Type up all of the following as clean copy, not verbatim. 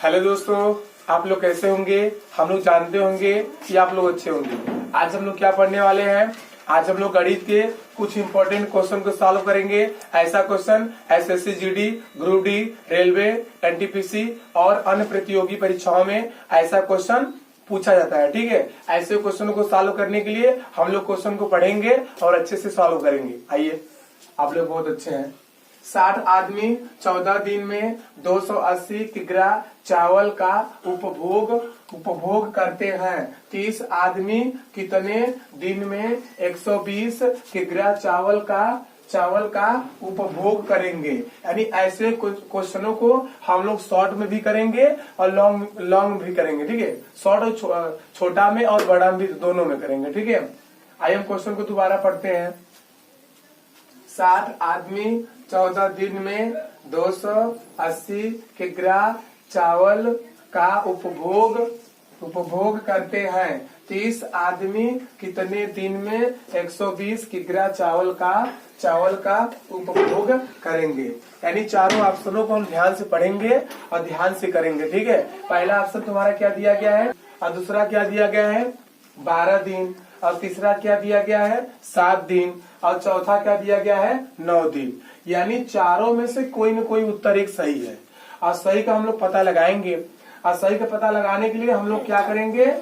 Hello दोस्तों, आप लोग कैसे होंगे। हम लोग जानते होंगे कि आप लोग अच्छे होंगे। आज हम लोग क्या पढ़ने वाले हैं। आज हम लोग गणित के कुछ इंपॉर्टेंट क्वेश्चन को सॉल्व करेंगे। ऐसा question SSC GD, group D, railway, NTPC और अन्य प्रतियोगी परीक्षाओं में ऐसा क्वेश्चन पूछा जाता है। ठीक है, ऐसे क्वेश्चन को सॉल्व करने के लिए हम लोग क्वेश्चन को पढ़ेंगे और अच्छे से सॉल्व करेंगे। आइए, आप लोग बहुत अच्छे हैं। 60 आदमी 14 दिन में 280 किग्रा चावल का उपभोग करते हैं। 30 आदमी कितने दिन में 120 किग्रा चावल का उपभोग करेंगे। यानी ऐसे क्वेश्चनों को हम लोग शॉर्ट में भी करेंगे और लॉन्ग भी करेंगे। ठीक है, शॉर्ट और छोटा में और बड़ा भी दोनों में करेंगे। ठीक है, आइए हम क्वेश्चन को दोबारा पढ़ते हैं। 60 आदमी 14 दिन में 280 किग्रा चावल का उपभोग करते हैं। 30 आदमी कितने दिन में 120 किग्रा चावल का उपभोग करेंगे। यानी चारों ऑप्शनों को हम ध्यान से पढ़ेंगे और ध्यान से करेंगे। ठीक है, पहला ऑप्शन तुम्हारा क्या दिया गया है और दूसरा क्या दिया गया है 12 दिन, और तीसरा क्या दिया गया है 7 दिन, और चौथा क्या दिया गया है 9 दिन। यानी चारों में से कोई न कोई उत्तर एक सही है और सही का हम लोग पता लगाएंगे। और सही का पता लगाने के लिए हम लोग क्या करेंगे,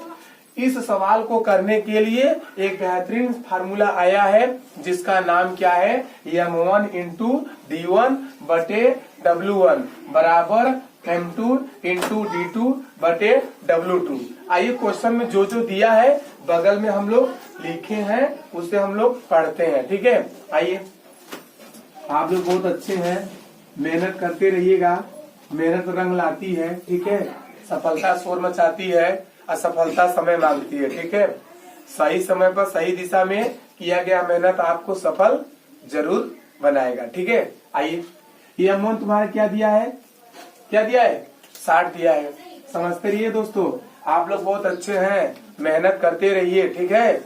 इस सवाल को करने के लिए एक बेहतरीन फार्मूला आया है जिसका नाम क्या है M1 इंटू D1 बटे W1 बराबर M2 इंटू D2 बटे W2। आइए क्वेश्चन में जो जो दिया है बगल में हम लोग लिखे हैं उसे हम लोग पढ़ते हैं। ठीक है, आइए, आप लोग बहुत अच्छे हैं, मेहनत करते रहिएगा। मेहनत रंग लाती है। ठीक है, सफलता शोर मचाती है, असफलता समय मांगती है। ठीक है, सही समय पर सही दिशा में किया गया मेहनत आपको सफल जरूर बनाएगा। ठीक है, आइए, ये अमोन तुम्हारा क्या दिया है 60 दिया है। समझते रहिए दोस्तों, आप लोग बहुत अच्छे हैं, मेहनत करते रहिए। ठीक है,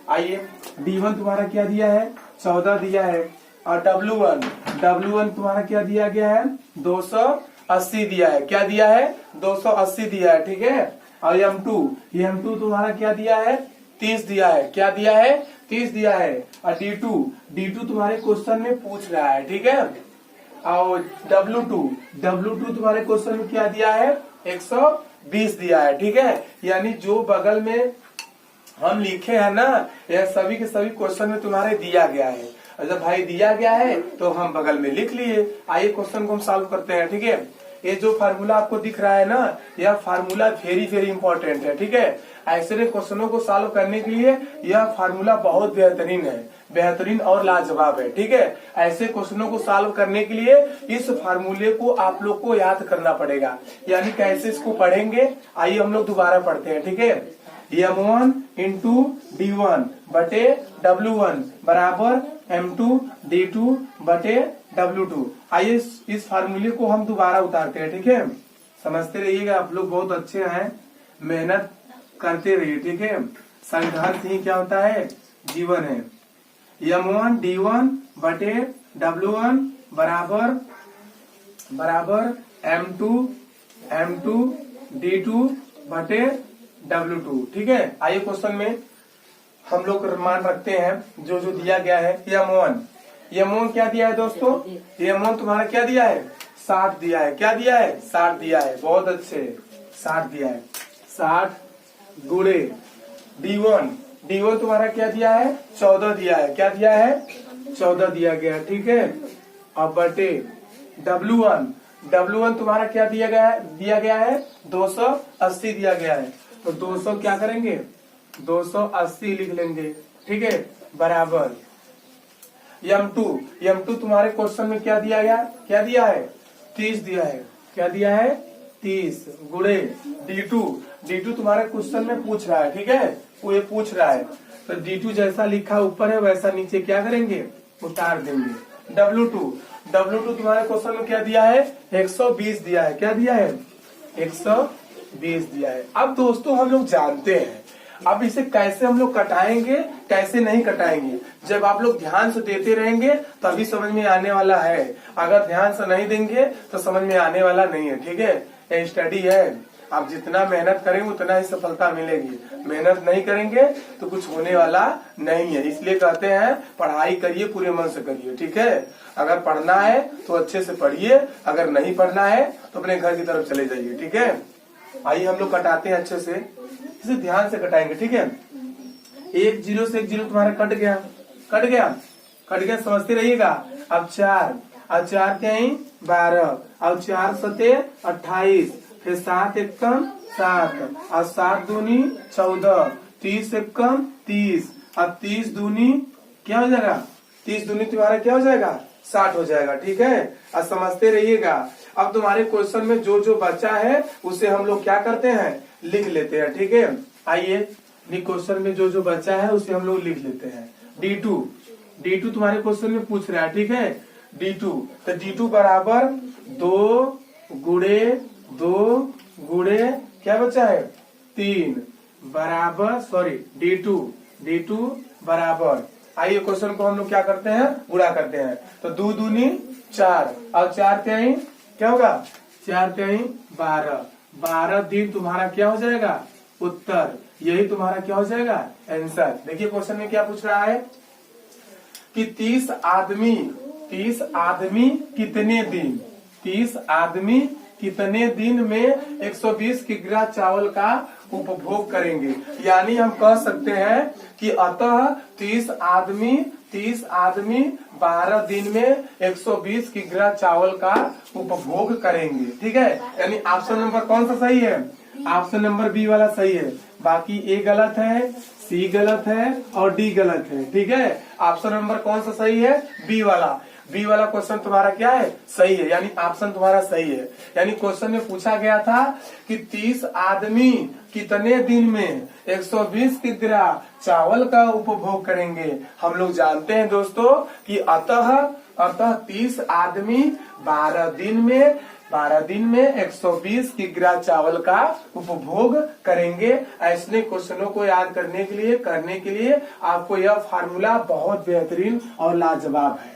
आइए, D1 तुम्हारा क्या दिया है 14 दिया है, और W1 तुम्हारा क्या दिया गया है 280 दिया है। क्या दिया है 280 दिया है। ठीक है, और M2 तुम्हारा क्या दिया है 30 दिया है। क्या दिया है 30 दिया है, और D2 तुम्हारे क्वेश्चन में पूछ रहा है। ठीक है, और W2 तुम्हारे क्वेश्चन में क्या दिया है 120 दिया है। ठीक है, यानी जो बगल में हम लिखे हैं ना, यह सभी के सभी क्वेश्चन में तुम्हारे दिया गया है। जब भाई दिया गया है तो हम बगल में लिख लिए। आइए क्वेश्चन को हम सॉल्व करते हैं। ठीक है, ये जो फार्मूला आपको दिख रहा है ना, यह फार्मूला वेरी इंपॉर्टेंट है। ठीक है, ऐसे क्वेश्चनों को सॉल्व करने के लिए यह फार्मूला बहुत बेहतरीन और लाजवाब है। ठीक है, ऐसे क्वेश्चनों को सॉल्व करने के लिए इस फार्मूले को आप लोग को याद करना पड़ेगा। यानी कैसे इसको पढ़ेंगे, आइए हम लोग दोबारा पढ़ते हैं। ठीक है, M1 इंटू D1 बटे W1 बराबर M2 D2 बटे W2। आइए इस फार्मूले को हम दोबारा उतारते हैं। ठीक है, समझते रहिएगा, आप लोग बहुत अच्छे हैं, मेहनत करते रहिए। ठीक है, संघर्ष ही क्या होता है जीवन है। M1 D1 बटे W1 बराबर M2 D2 बटे W2। ठीक है, आइए क्वेश्चन में हम लोग मान रखते हैं जो जो दिया गया है। M1 क्या दिया है दोस्तों, M1 तुम्हारा क्या दिया है 60 दिया है। क्या दिया है 60 दिया है, बहुत अच्छे, 60 दिया है। 60 गुणे D1 तुम्हारा क्या दिया है 14 दिया है। क्या दिया है 14 दिया गया। ठीक है, अब बटे W1 तुम्हारा क्या दिया गया है 280 दिया गया है। तो 200 क्या करेंगे 280 लिख लेंगे। ठीक है, बराबर M2 तुम्हारे क्वेश्चन में क्या दिया है 30 दिया है। क्या दिया है 30 गुणे D2 तुम्हारे क्वेश्चन में पूछ रहा है। ठीक है, वो ये पूछ रहा है, तो D2 जैसा लिखा ऊपर है वैसा नीचे क्या करेंगे उतार देंगे। W2 तुम्हारे क्वेश्चन में क्या दिया है 120 दिया है। क्या दिया है 120 दिया है। अब दोस्तों हम लोग जानते हैं अब इसे कैसे हम लोग कटाएंगे कैसे नहीं कटाएंगे। जब आप लोग ध्यान से देते रहेंगे तभी समझ में आने वाला है, अगर ध्यान से नहीं देंगे तो समझ में आने वाला नहीं है। ठीक है, स्टडी है। आप जितना मेहनत करेंगे उतना ही सफलता मिलेगी, मेहनत नहीं करेंगे तो कुछ होने वाला नहीं है। इसलिए कहते हैं पढ़ाई करिए, पूरे मन से करिए, ठीक है। अगर पढ़ना है तो अच्छे से पढ़िए, अगर नहीं पढ़ना है तो अपने घर की तरफ चले जाइए, ठीक है। आइए हम लोग कटाते हैं अच्छे से, इसे ध्यान से कटाएंगे, ठीक है। 1 0 से 1 0 तुम्हारा कट गया, कट गया, कट गया, समझते रहिएगा। अब 4, अब 4 क्या है 12, अब 4 सते 28, फिर 7 एकम 7, और 7 दूनी 14, 30 एकम 30, अब 30 दूनी क्या हो जाएगा, 30 दूनी तुम्हारा क्या हो जाएगा 60 हो जाएगा, ठीक है। अब समझते रहिएगा। अब तुम्हारे क्वेश्चन में जो जो बचा है उसे हम लोग क्या करते हैं, लिख लेते हैं, ठीक है। आइए क्वेश्चन में जो जो बचा है उसे हम लोग लिख लेते हैं। D2 तुम्हारे क्वेश्चन में पूछ रहा है, ठीक है। D2 तो D2 बराबर 2 गुणे 2 गुणे क्या बचा है 3 बराबर, सॉरी D2 बराबर, आइए क्वेश्चन को हम लोग क्या करते हैं, गुणा करते हैं। तो 2 दूनी 4, और 4 त्याई क्या होगा, 4 त्याई 12, 12 दिन तुम्हारा क्या हो जाएगा उत्तर, यही तुम्हारा क्या हो जाएगा आंसर। देखिए क्वेश्चन में क्या पूछ रहा है कि 30 आदमी कितने दिन, 30 आदमी कितने दिन में 120 किग्रा चावल का उपभोग करेंगे। यानी हम कह सकते हैं कि अतः 30 आदमी 12 दिन में 120 किग्रा चावल का उपभोग करेंगे, ठीक है। यानी ऑप्शन नंबर कौन सा सही है, ऑप्शन नंबर बी वाला सही है। बाकी ए गलत है, सी गलत है और डी गलत है, ठीक है। ऑप्शन नंबर कौन सा सही है, बी वाला क्वेश्चन तुम्हारा क्या है सही है, यानी ऑप्शन तुम्हारा सही है। यानी क्वेश्चन में पूछा गया था कि 30 आदमी कितने दिन में 120 किग्रा चावल का उपभोग करेंगे। हम लोग जानते हैं दोस्तों कि अतः 30 आदमी 12 दिन में 120 किग्रा चावल का उपभोग करेंगे। ऐसे क्वेश्चनों को याद करने के लिए आपको यह फार्मूला बहुत बेहतरीन और लाजवाब है।